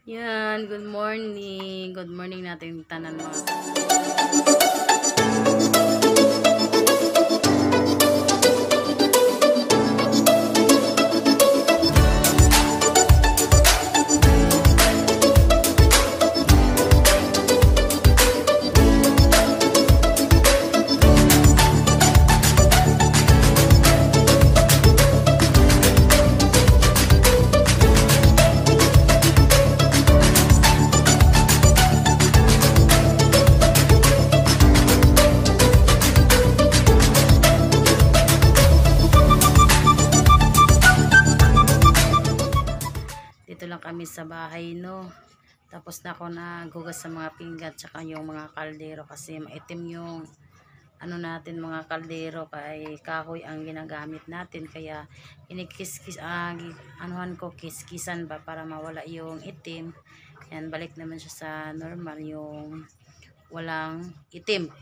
Yan, good morning. Good morning natin tanan mga. Dito lang kami sa bahay, no. Tapos na ako naghugas sa mga pinggan tsaka yung mga kaldero kasi maitim yung ano natin mga kaldero, kay kahoy ang ginagamit natin, kaya inikiskis anuhan ko, kiskisan ba para mawala yung itim. Yan, balik naman siya sa normal, yung walang itim.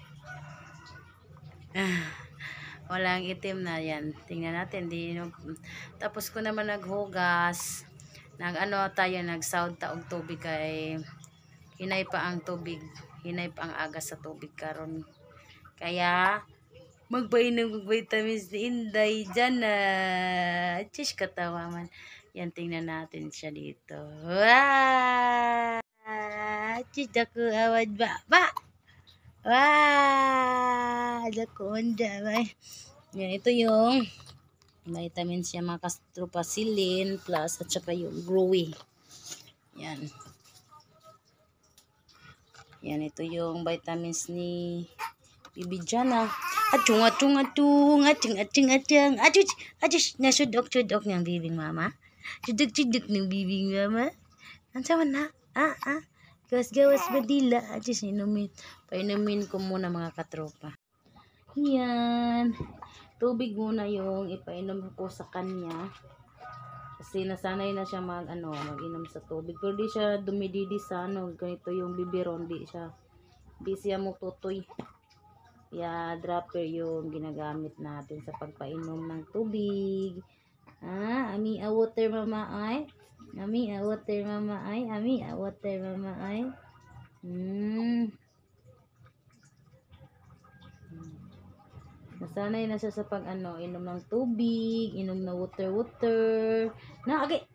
Walang itim na. Yan, tingnan natin tapos ko naman naghugas, nagsawd taog tubig, kay hinay pa ang tubig, hinay pa ang agas sa tubig karon, kaya magpainom ng vitamins ni Inday dyan na. Chish, katawa man. Yan, tingnan natin siya dito. Wow! Chish, ako awad ba? Wow! Ako onda ba? Yan, ito yung vitamins siya, mga Cathepsin plus at saka yung Growy. Yan. Yan, ito yung vitamins ni Bibi Jana. Atung nasudok ng bibing mama. Sudok ng bibing mama. Ang sama na. Gawas badila. Painumin ko muna mga katropa. Yan. Tubig muna yung ipainom ko sa kanya. Kasi nasanay na siya mag-inom sa tubig. Pero di siya dumididi sa ganito yung biberon. Di siya mututoy. Ya, dropper yung ginagamit natin sa pagpainom ng tubig. Ami a water mama ay. Ami a water mama ay. Ami a water mama ay. Nasanay na siya sa inom ng tubig, inom na water. Agay.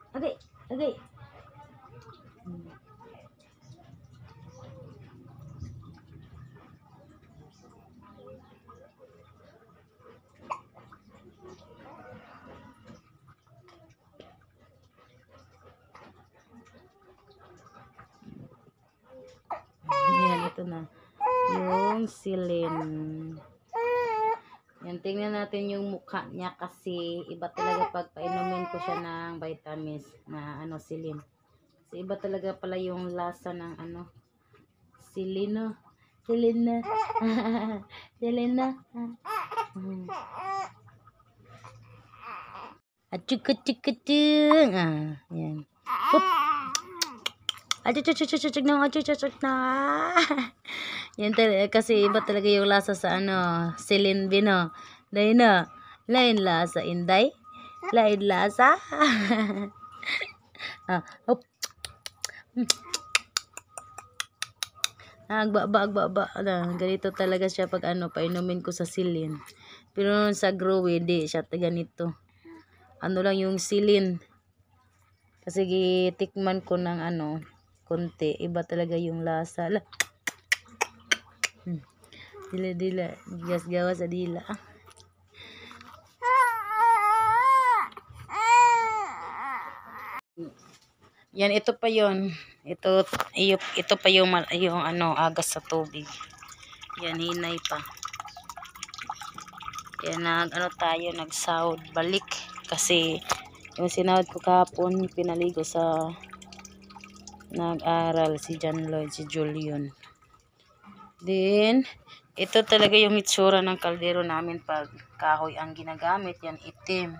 Yan, ito na. Yung silin. Yan, tingnan natin yung mukha niya kasi iba talaga pag painumin ko siya ng vitamins na silin. Kasi iba talaga pala yung lasa ng silin. Silin na. Atchuk. Yan. Hop. Atchuk na. Yan talaga, kasi iba talaga yung lasa sa silin bino. Dahil na, lain lasa, Inday. Lain lasa. Hop. Agba. Ganito talaga siya pag painumin ko sa silin. Pero sa Growy, di siya ganito. Lang yung silin. Kasi gitikman ko ng konti. Iba talaga yung lasa. Dila. Gawa sa dila. Yan, ito pa yon. Ito pa yung agas sa tubig. Yan, hinay pa. Yan, nagsahod balik. Kasi yung sinahod ko kahapon, pinaligo sa nag-aral si John Lloyd, si Julian. Then, ito talaga yung itsura ng kaldero namin pag kahoy ang ginagamit. Yan, itim.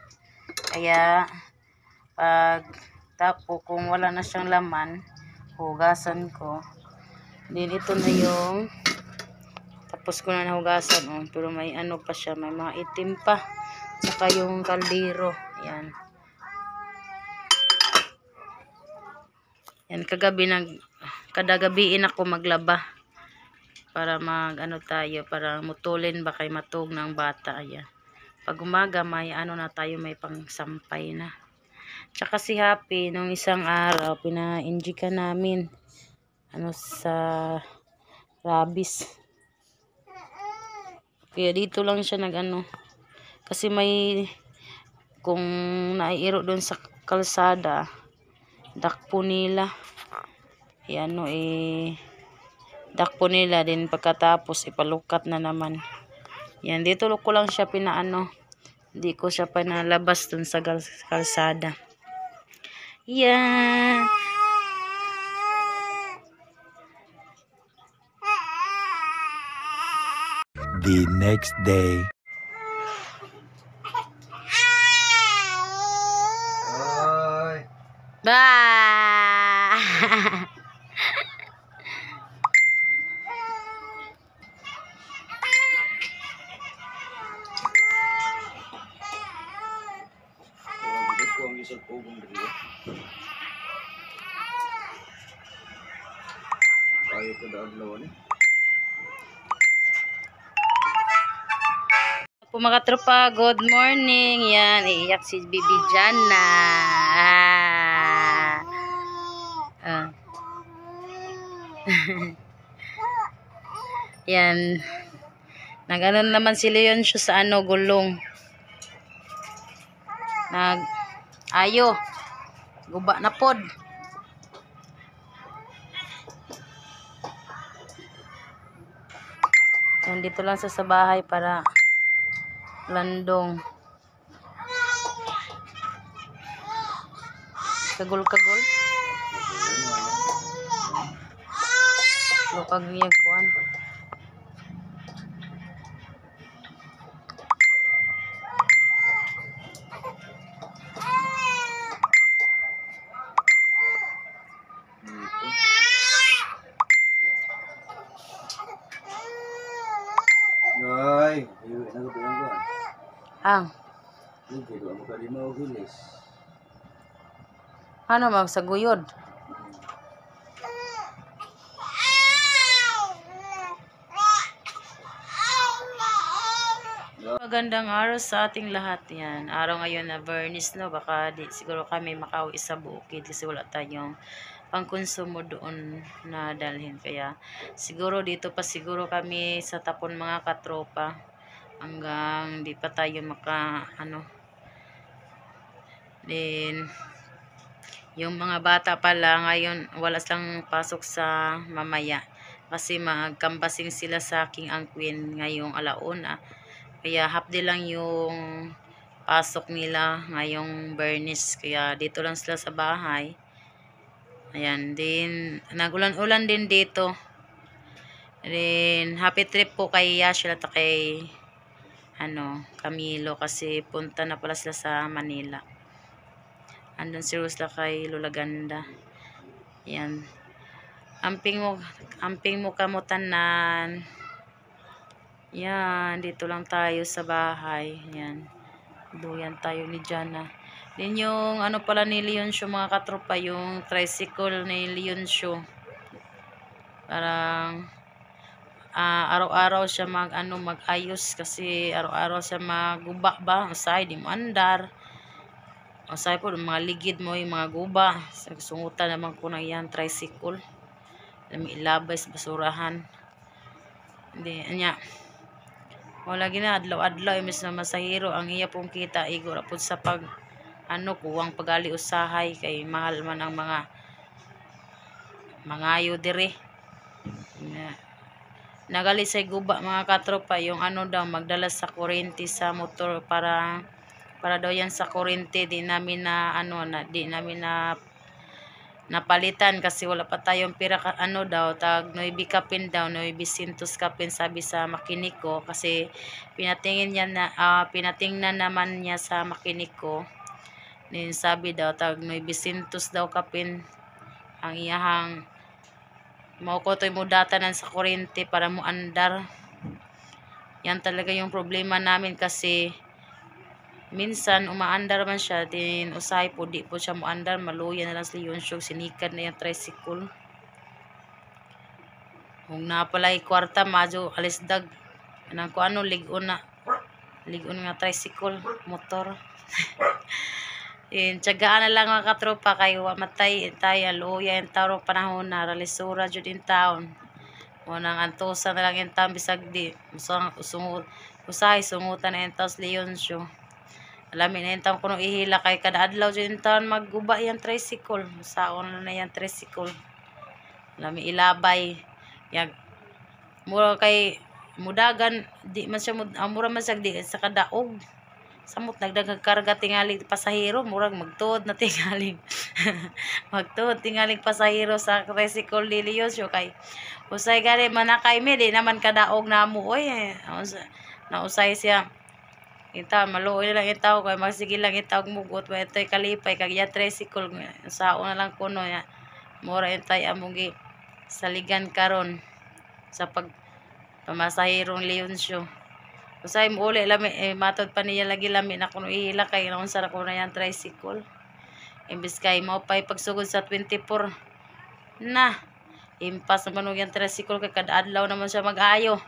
Kaya, kung wala na siyang laman, hugasan ko. Then, ito na yung tapos ko na nahugasan. Pero may pa siya, may mga itim pa. Saka yung kaldero. Yan. Yan, kadagabiin ako maglaba para tayo, para mutulin ba kay matug ng bata. Ayan. Pag umaga may na tayo, may pangsampay na. Tsaka si Happy nung isang araw pina-injika namin sa rabies. Kaya dito lang siya kasi may kung naiiro doon sa kalsada, dakpo nila. Dakpo nila din, pagkatapos ipalukat na naman. Yan, dito ko lang siya hindi ko siya pinalabas dun sa kalsada. Yan. The next day. Bye. Po mga tropa, good morning. Yan, iiyak si Bibi Jana. Yan. Nag-ano naman si Leoncio sa gulong. Ayo. Guba na pod. Yan, dito lang sa bahay para landong. Kagul-kagul. Lupag niya kuan. Ay, nagbilang ko. Hindi ko mo kali maugilis. Ano magsaguyod? Magandang araw sa ating lahat. Yan. Araw ngayon na Bernis, no? Baka siguro kami makauwi sa bukid kasi wala tayong pangkonsumo doon na dalhin. Kaya siguro dito pa siguro kami sa tapon mga katropa hanggang di pa tayo Then yung mga bata pala ngayon wala silang pasok sa mamaya kasi magkambasing sila sa King ang Queen ngayong alauna. Kaya half day lang yung pasok nila ngayong Bernis. Kaya dito lang sila sa bahay. Ayan, din nagulan-ulan din dito. Then happy trip po kay Yashil at kay Camilo kasi punta na pala sila sa Manila. Andun si Rusla kay Lola Ganda. Ayan. Amping mo kamutanan. Yan, dito lang tayo sa bahay. Yan. Duyan tayo ni Jana. Din yung pala ni Leoncio mga katropa, yung tricycle ni Leoncio. Parang araw-araw siya mag-ayos kasi araw-araw siya maguba ba? Usay di mo andar. Usay po mga ligid mo yung mga guba. Sungutan naman ko na yan tricycle. Ilabay sa basurahan. Hindi, anya. Wala gina adlaw-adlaw imbes na masahiro ang iya pong kita igo rapod sa kuwang pagali usahay kay mahal man ang mga ayo dire. Nagali sa guba mga katropa yung daw magdala sa kuryente sa motor para daw yan sa kuryente di namin napalitan kasi wala pa tayong pira daw tag 9 kapin daw 900 kapin sabi sa makiniko kasi pinatingnan naman niya sa makiniko din sabi daw tag 900 daw kapin ang iyahang maukotoy mo datanan sa kuryente para mo andar. Yan talaga yung problema namin kasi minsan umaandar man siya din usahay po di po siya muandar, maluya na lang sa Leonsyo, sinikad na yung tricycle. Kung napalay kwarta madyo alisdag anang ko ano ligon nga tricycle motor. Tiyagaan na lang mga katropa kayo matay tayo luya yung taon panahon na ralisura jud in town. Unang antusan na lang yung taon bisag di usahay sungutan na yung taon sa Leonsyo. Alamin na yung taon kuno ihila kay kada adlaw jud in town magguba yung tricycle, saon na yung tricycle. Lami ilabay yang mura kay mudagan di man siya mura man siya di sa kadaog samot nagdaghang karga tingali pasahero murag magtuod na tingali magtuod tingali pasahero sa tricycle ni Leonsyo kay usay gani manakay mi di naman kadaog namo oy nausay siya ita maluoy lang itaw kay magsige lang itaw mugot wa itoy kalipay kag ya tricycle saon na lang kuno ya mura intay among gi saligan karon sa pamasahirong Leonsyo. Usay mo uli lami matod pa niya lagi lami na kuno ihila kay naon sa ko na yan tricycle. Imbis kay mo pay pagsugod sa 24 na impas naman og yan tricycle kay kada adlaw naman siya mag-ayo.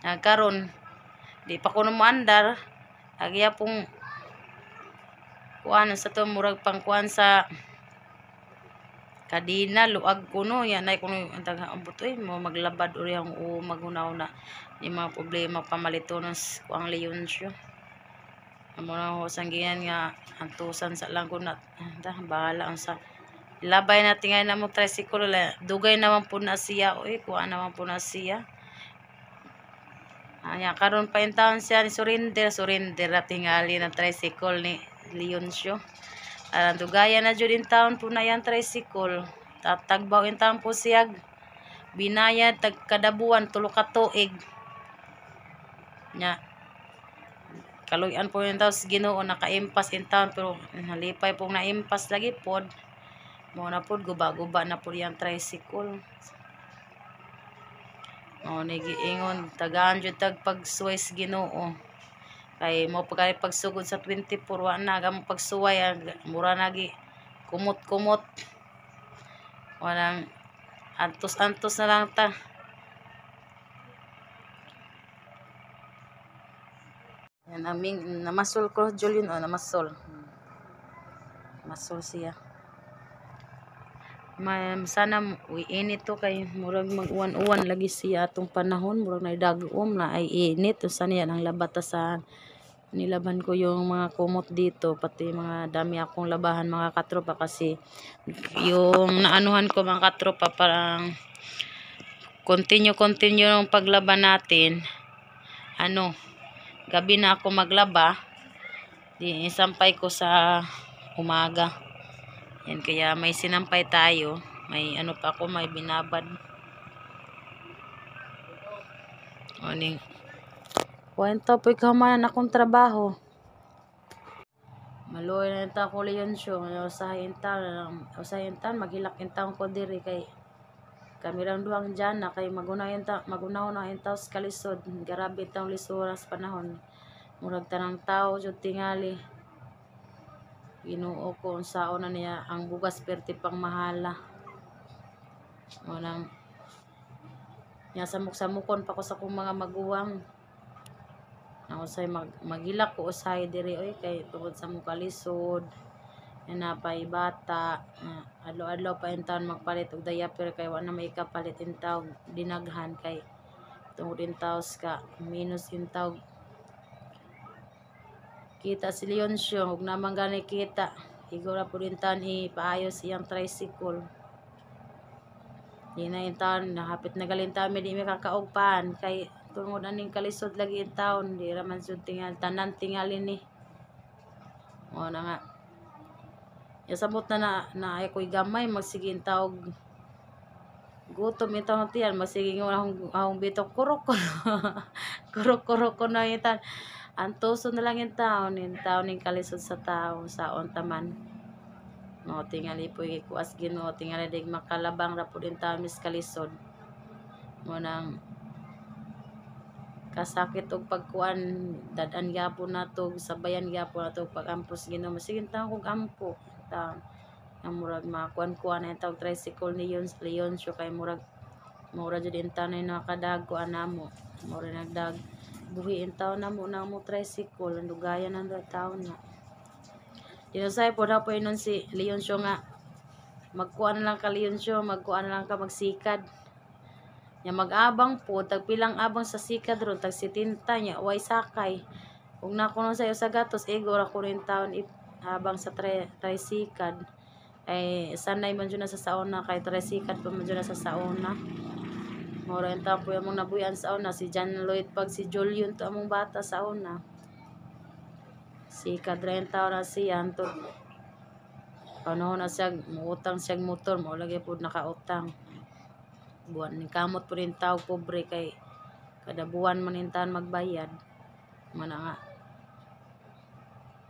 Karon di pa kuno mo andar agya pong kuan sa to murag pang kuan sa kadina luag kuno yan ay kuno antag ambot mo maglabad uri ang maghunaw na ni mga problema pamalitonos ko ang Leonsyo. Amo na ho sanggihan nga antusan sa lang ko na bahala ang sa labay natin nga na mo tricycle dugay naman po na siya kuha naman po na siya. Anya karon pa in town siya ni surrender at tingali ng tricycle ni Leonsyo. Dugaya na jud in town po na yan tricycle. Tatagbaw in town po siya. Binayad tag kadabuan tulo ka tuig. Nya kaluyan po yung taos Ginoo nakaimpas in town pero halipay pong naimpas lagi pod. Mo na pod guba-guba na po yung tricycle. Giingon tagaan jud tag pagsuway sa Ginoo. Kay mo pagsugod sa 24 wa na gamo pagsuway mura nagi kumot-kumot walang antos-antos na lang ta. Yan aming namasol ko Julian namasol siya. Sana init to kay murag mag-uwan-uwan lagi siya atong panahon murag na dagom na ay init usa niya ang labatasan nilaban ko yung mga kumot dito pati mga dami akong labahan mga katropa kasi yung naanuhan ko mga katropa parang continue yung paglaban natin gabi na ako maglaba di isampay ko sa umaga. Yan kaya may sinampay tayo. May pa ako, may binabad. Oning. Kwenta po ikamanan akong trabaho. Maluoy na ito ako Leonsyo. Usahin tan maghilak intaon ko diri kay kami lang duang dyan na kay magunaw na intaw sa kalisod. Garabi itong lisuras panahon. Murag tanang tao jud tingali. Ginoo ko unsaon na niya ang bugas perti pang mahala. Walang nya samuk-samukon pa ko sa kong mga maguwang. Usay magilak ko usay diri kay tungod sa mukalisod. Napay bata. Adlaw-adlaw pa intaon magpalit og diaper kay wa na may kapalit intaw dinaghan kay tungod intaw ka minus intaw kita si Leonsyo ug namang gani kita igura po din tan ipaayos iyang tricycle di na intaon hapit na galinta mi di mi kakaugpan kay tungod aning kalisod lagi intaon di raman sud tanan tingali ni mo na nga yasabot na ay ko'y gamay magsige intawog gutom intaon tiyan magsige akong bitok kurok ko na itan antoso na lang yung taon ning kalisod sa tao saon taman mo tingali po ikuas Ginoo tingali dig makalabang ra pud in taon mis kalisod mo nang kasakit og pagkuan, dadan gyapon nato, sabayan gyapon nato pag-ampos Ginoo. Sige ta kog ampo ta ang murag makuan-kuan na tawag tricycle ni Leon so kay murag mura jud in taon na nakadag kuan namo, mura nagdag buhi in taon namo na mo tricycle ang dugayan ang taon na. Dinusay po na po nun si Leoncio nga magkuan lang ka Leoncio, magkuan lang ka magsikad. Nya mag-abang po tagpilang abang sa sikad ron tag 70 nya way sakay. Ug nakuno sayo sa gatos ego ra ko rin taon abang sa tricycad. Ay sanay man jud na sa sauna kay tricycad pa man jud na sa sauna. Mora yung tapo yung mga nabuyan sa una si John Lloyd pag si Julian to among bata sa una. Si kadren taon na siya antod panahon na siya muutang siya motor mo lagi po nakautang. Buwan ni kamot po rin tao pobre kay kada buwan man intahan magbayad mana nga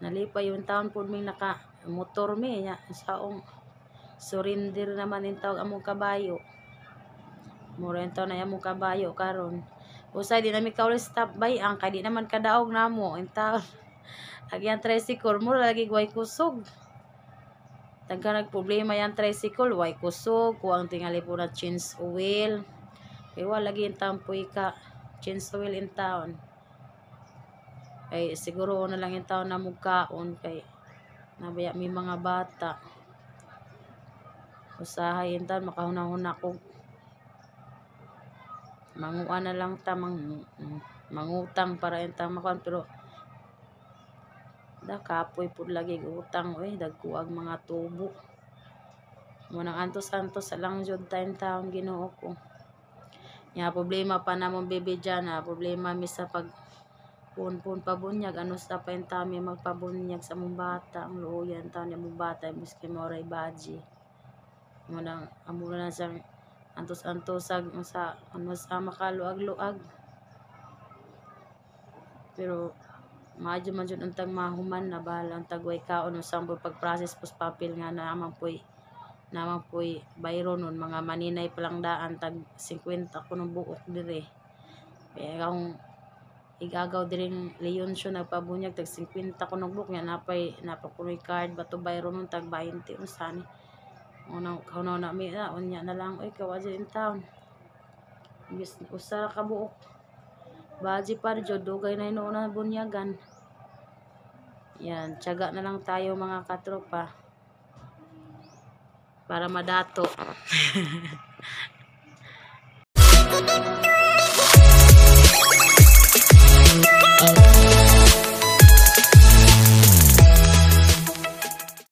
nalipay yung taon po may naka motor mi nya saong surrender naman in tawag among kabayo mura yung taon na among kabayo karon usay di nami kauli stop by ang kay di naman kadaog namo in taon agyan tricycle mura lagi way kusog. Tagka nagproblema yan tricycle, way kusog, kuwang tingali po na change oil. Kaya wala lagi yung tampoy ka, change oil in town. Ay siguro na lang yung taon na mugkaon, kay nabaya may mga bata. Usahay in town, makahuna-huna ko. Manguan na lang ta, mangutang para yung taon makuan, pero da kapoy pud lagi utang dagkuag mga tubo mo nang antos-antos lang jud time taong Ginoo ko nya problema pa namon bebe dyan problema mi sa pag pun pabunyag ano sa pa tami magpabunyag sa mong bata ang luoyan ta ni mong bata miski mo ray baji mo nang amo na sang antos-antosag sa ano sa makaluag-luag pero medyo man jud untang mahuman na bahala ang tagway kaon usang pag-process pus papel nga naman poy bayro nun mga maninay palang daan tag 50 kuno buok dire kaya kung igagaw diring Leoncio nagpabunyag tag 50 kuno buok nya napakunoy card bato bayro nun tag 20 unsani kuno na mi na unya na lang kawaja in town usara ka buok baji pa rin dugay na inoon bunyagan. Yan, tiyaga na lang tayo mga katropa para madato.